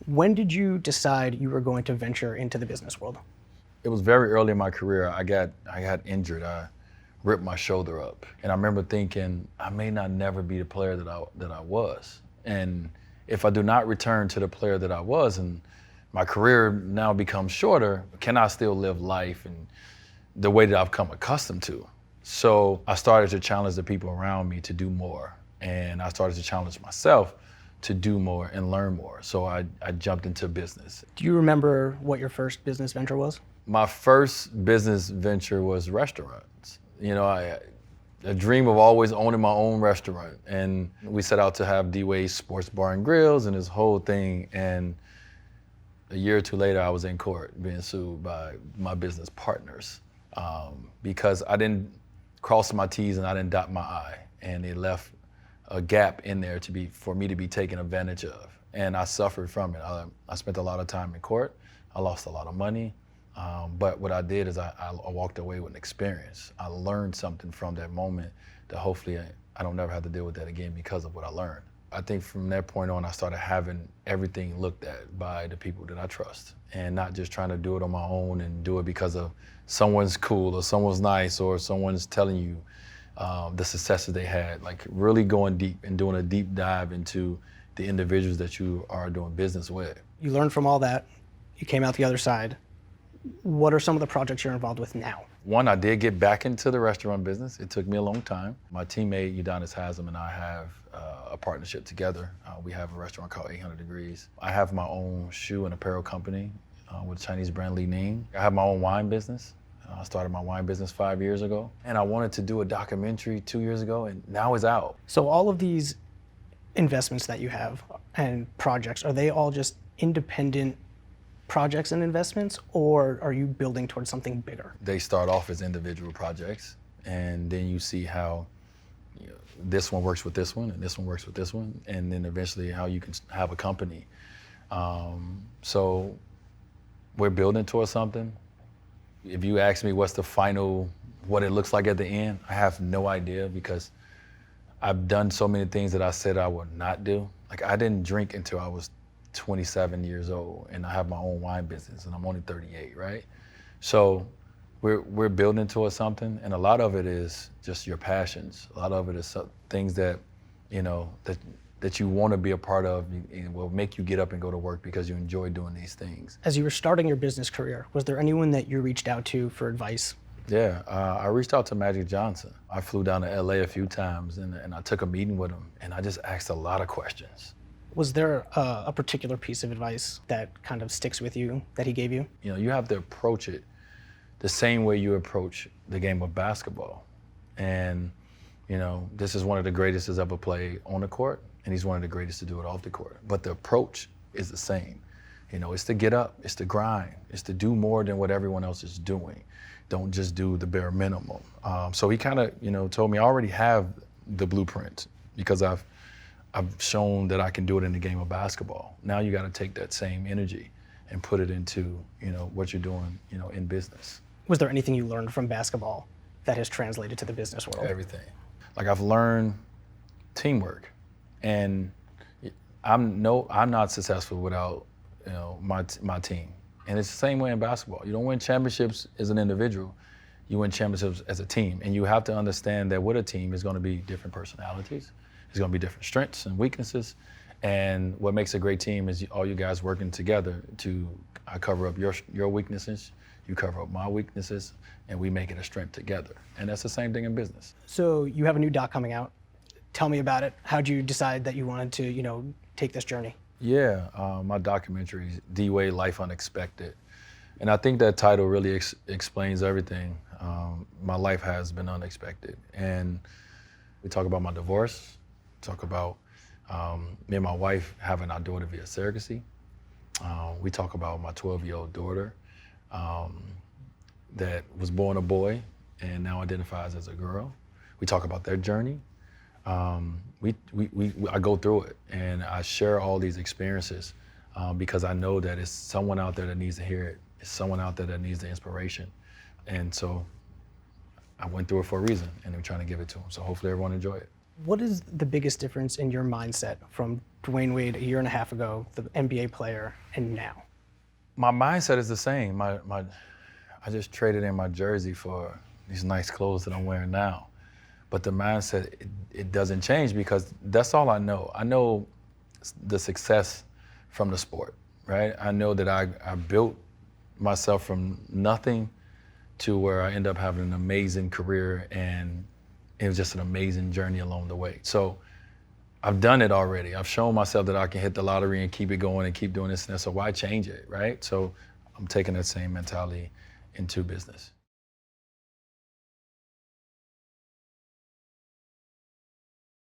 When did you decide you were going to venture into the business world? It was very early in my career. I got injured. I ripped my shoulder up, and I remember thinking I may not never be the player that I was. And if I do not return to the player that I was, and my career now becomes shorter, can I still live life and the way that I've come accustomed to? So I started to challenge the people around me to do more, and I started to challenge myself to do more and learn more. So I jumped into business. Do you remember what your first business venture was? My first business venture was restaurants. You know, a dream of always owning my own restaurant. And we set out to have Dwyane Sports Bar and Grills and this whole thing. And a year or two later, I was in court being sued by my business partners because I didn't cross my T's and I didn't dot my I. And it left a gap in there for me to be taken advantage of. And I suffered from it. I spent a lot of time in court. I lost a lot of money. But what I did is I walked away with an experience. I learned something from that moment that hopefully I don't never have to deal with that again because of what I learned. I think from that point on, I started having everything looked at by the people that I trust and not just trying to do it on my own and do it because of someone's cool or someone's nice or someone's telling you the successes they had. Like really going deep and doing a deep dive into the individuals that you are doing business with. You learned from all that. You came out the other side. What are some of the projects you're involved with now? One, I did get back into the restaurant business. It took me a long time. My teammate, Udonis Haslam, and I have a partnership together. We have a restaurant called 800 Degrees. I have my own shoe and apparel company with Chinese brand li-ning. I have my own wine business. I started my wine business 5 years ago. And I wanted to do a documentary 2 years ago, and now it's out. So all of these investments that you have and projects, are they all just independent projects and investments, or are you building towards something bigger? They start off as individual projects, and then you see how this one works with this one, and this one works with this one, and then eventually how you can have a company. So we're building towards something. If you ask me what's the final, what it looks like at the end, I have no idea because I've done so many things that I said I would not do. Like I didn't drink until I was 27 years old, and I have my own wine business, and I'm only 38, right? So we're building towards something, and a lot of it is just your passions. A lot of it is things that, that you want to be a part of, and will make you get up and go to work because you enjoy doing these things. As you were starting your business career, was there anyone that you reached out to for advice? Yeah, I reached out to Magic Johnson. I flew down to LA a few times, and I took a meeting with him, and I just asked a lot of questions. Was there a particular piece of advice that kind of sticks with you that he gave you? You have to approach it the same way you approach the game of basketball. And, this is one of the greatest that's ever played on the court, and he's one of the greatest to do it off the court. But the approach is the same. It's to get up, it's to grind, it's to do more than what everyone else is doing. Don't just do the bare minimum. So he kind of, told me I already have the blueprint because I've shown that I can do it in the game of basketball. Now you got to take that same energy and put it into, what you're doing, in business. Was there anything you learned from basketball that has translated to the business world? Everything. Like I've learned teamwork, and I'm not successful without, my team. And it's the same way in basketball. You don't win championships as an individual. You win championships as a team. And you have to understand that with a team, there's going to be different personalities. There's going to be different strengths and weaknesses. And what makes a great team is all you guys working together I cover up your weaknesses, you cover up my weaknesses, and we make it a strength together. And that's the same thing in business. So you have a new doc coming out. Tell me about it. How'd you decide that you wanted to, take this journey? Yeah, my documentary is D-Wade, Life Unexpected. And I think that title really explains everything. My life has been unexpected. And we talk about my divorce, talk about me and my wife having our daughter via surrogacy. We talk about my 12-year-old daughter that was born a boy and now identifies as a girl. We talk about their journey. I go through it, and I share all these experiences because I know that it's someone out there that needs to hear it. It's someone out there that needs the inspiration. And so I went through it for a reason, and I'm trying to give it to them. So hopefully everyone enjoy it. What is the biggest difference in your mindset from Dwyane Wade a year and a half ago, the NBA player, and now? My mindset is the same. I just traded in my jersey for these nice clothes that I'm wearing now. But the mindset, it doesn't change because that's all I know. I know the success from the sport, right? I know that I built myself from nothing to where I end up having an amazing career, and it was just an amazing journey along the way. So I've done it already. I've shown myself that I can hit the lottery and keep it going and keep doing this and that. So why change it, right? So I'm taking that same mentality into business.